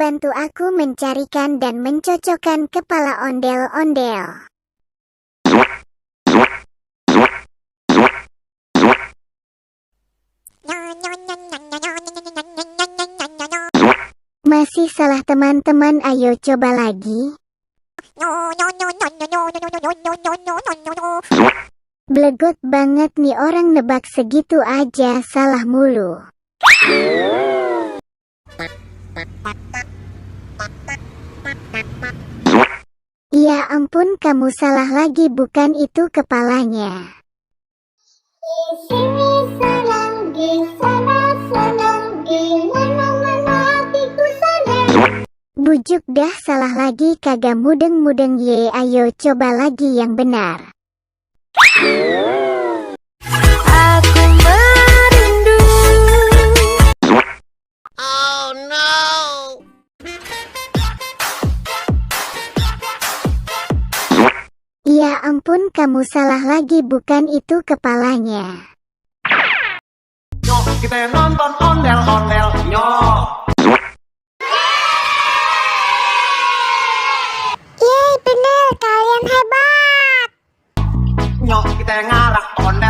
bantu aku mencarikan dan mencocokkan kepala ondel-ondel. Masih salah teman-teman, ayo coba lagi. Blegot banget nih orang, nebak segitu aja salah mulu. Ya ampun, kamu salah lagi, bukan itu kepalanya. Bujuk dah, salah lagi, kagak mudeng-mudeng ye. Ayo coba lagi yang benar. Aku merindu. Oh no. Ya ampun, kamu salah lagi, bukan itu kepalanya. Yuk kita nonton ondel-ondel, nyok. Yeay, bener, kalian hebat. Nyok kita ngarak ondel.